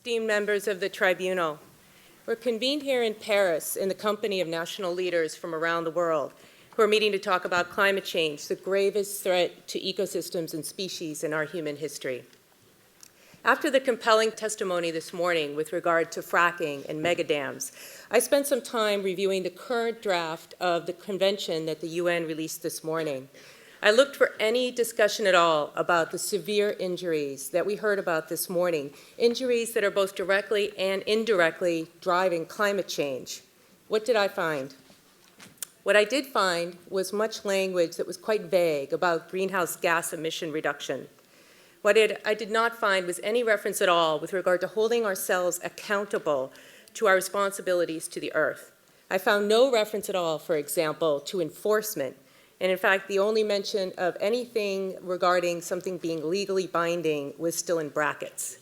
esteemed members of the Tribunal. We're convened here in Paris in the company of national leaders from around the world who are meeting to talk about climate change, the gravest threat to ecosystems and species in our human history. After the compelling testimony this morning with regard to fracking and megadams, I spent some time reviewing the current draft of the convention that the UN released this morning. I looked for any discussion at all about the severe injuries that we heard about this morning, injuries that are both directly and indirectly driving climate change. What did I find? What I did find was much language that was quite vague about greenhouse gas emission reduction. What I did not find was any reference at all with regard to holding ourselves accountable to our responsibilities to the earth. I found no reference at all, for example, to enforcement. And in fact, the only mention of anything regarding something being legally binding was still in brackets.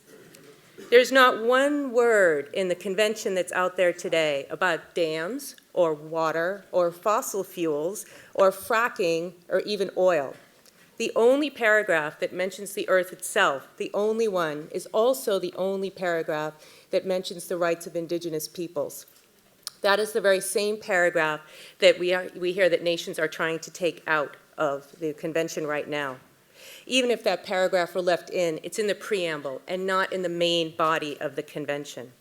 There's not one word in the convention that's out there today about dams or water or fossil fuels or fracking or even oil. The only paragraph that mentions the earth itself, the only one, is also the only paragraph that mentions the rights of indigenous peoples. That is the very same paragraph that we hear that nations are trying to take out of the convention right now. Even if that paragraph were left in, it's in the preamble and not in the main body of the convention.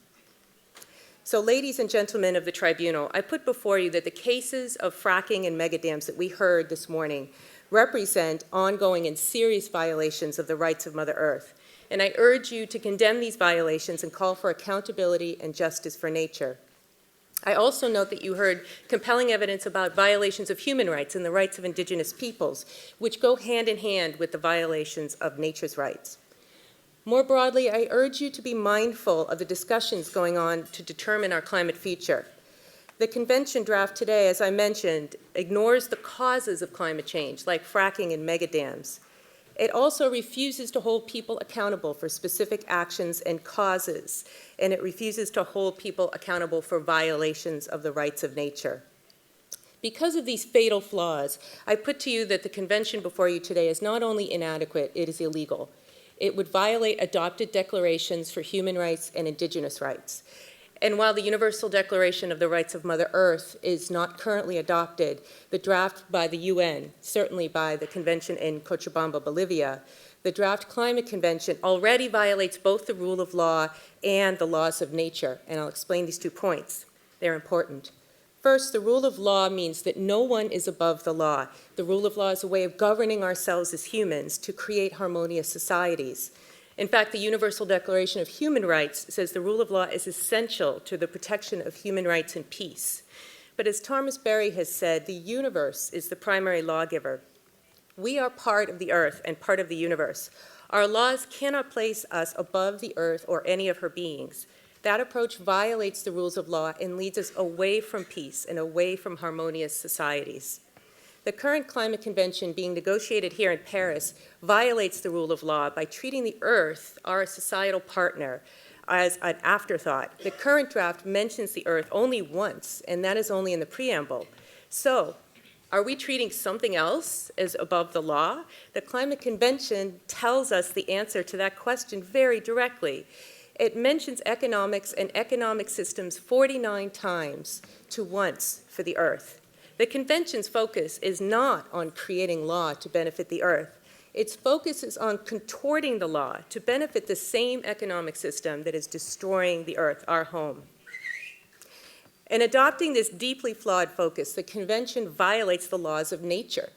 So ladies and gentlemen of the Tribunal, I put before you that the cases of fracking and megadams that we heard this morning represent ongoing and serious violations of the rights of Mother Earth. And I urge you to condemn these violations and call for accountability and justice for nature. I also note that you heard compelling evidence about violations of human rights and the rights of indigenous peoples, which go hand in hand with the violations of nature's rights. More broadly, I urge you to be mindful of the discussions going on to determine our climate future. The convention draft today, as I mentioned, ignores the causes of climate change, like fracking and megadams. It also refuses to hold people accountable for specific actions and causes, and it refuses to hold people accountable for violations of the rights of nature. Because of these fatal flaws, I put to you that the convention before you today is not only inadequate, it is illegal. It would violate adopted declarations for human rights and indigenous rights. And while the Universal Declaration of the Rights of Mother Earth is not currently adopted, the draft by the UN, certainly by the convention in Cochabamba, Bolivia, the draft climate convention already violates both the rule of law and the laws of nature. And I'll explain these 2 points. They're important. First, the rule of law means that no one is above the law. The rule of law is a way of governing ourselves as humans to create harmonious societies. In fact, the Universal Declaration of Human Rights says the rule of law is essential to the protection of human rights and peace. But as Thomas Berry has said, the universe is the primary lawgiver. We are part of the earth and part of the universe. Our laws cannot place us above the earth or any of her beings. That approach violates the rules of law and leads us away from peace and away from harmonious societies. The current climate convention being negotiated here in Paris violates the rule of law by treating the earth, our societal partner, as an afterthought. The current draft mentions the earth only once, and that is only in the preamble. So, are we treating something else as above the law? The climate convention tells us the answer to that question very directly. It mentions economics and economic systems 49 times to once for the earth. The convention's focus is not on creating law to benefit the earth. Its focus is on contorting the law to benefit the same economic system that is destroying the earth, our home. In adopting this deeply flawed focus, the convention violates the laws of nature.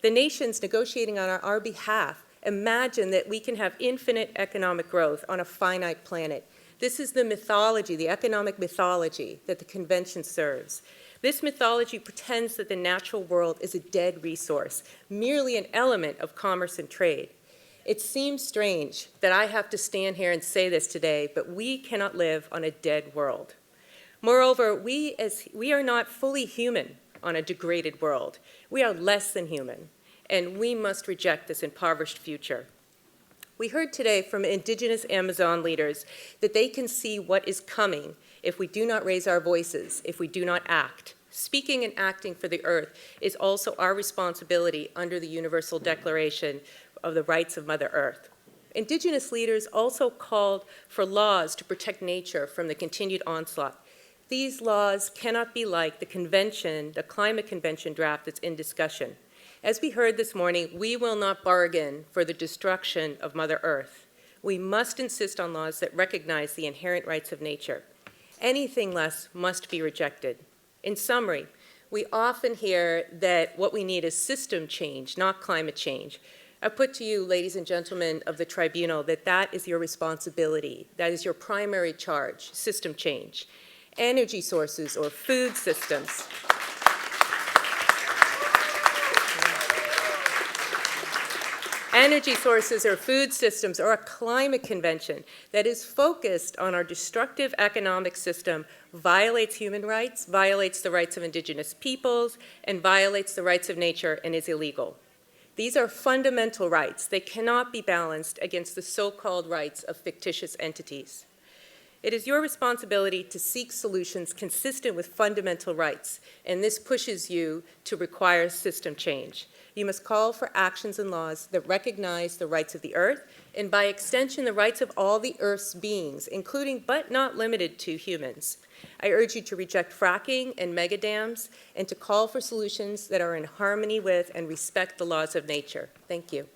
The nations negotiating on our behalf imagine that we can have infinite economic growth on a finite planet. This is the mythology, the economic mythology that the convention serves. This mythology pretends that the natural world is a dead resource, merely an element of commerce and trade. It seems strange that I have to stand here and say this today, but we cannot live on a dead world. Moreover, we are not fully human on a degraded world. We are less than human, and we must reject this impoverished future. We heard today from indigenous Amazon leaders that they can see what is coming if we do not raise our voices, if we do not act. Speaking and acting for the earth is also our responsibility under the Universal Declaration of the Rights of Mother Earth. Indigenous leaders also called for laws to protect nature from the continued onslaught. These laws cannot be like the convention, the climate convention draft that's in discussion. As we heard this morning, we will not bargain for the destruction of Mother Earth. We must insist on laws that recognize the inherent rights of nature. Anything less must be rejected. In summary, we often hear that what we need is system change, not climate change. I put to you, ladies and gentlemen of the Tribunal, that that is your responsibility. That is your primary charge, system change. Energy sources or food systems. Energy sources or food systems or a climate convention that is focused on our destructive economic system violates human rights, violates the rights of indigenous peoples, and violates the rights of nature and is illegal. These are fundamental rights. They cannot be balanced against the so-called rights of fictitious entities. It is your responsibility to seek solutions consistent with fundamental rights, and this pushes you to require system change. You must call for actions and laws that recognize the rights of the earth, and by extension, the rights of all the earth's beings, including but not limited to humans. I urge you to reject fracking and megadams, and to call for solutions that are in harmony with and respect the laws of nature. Thank you.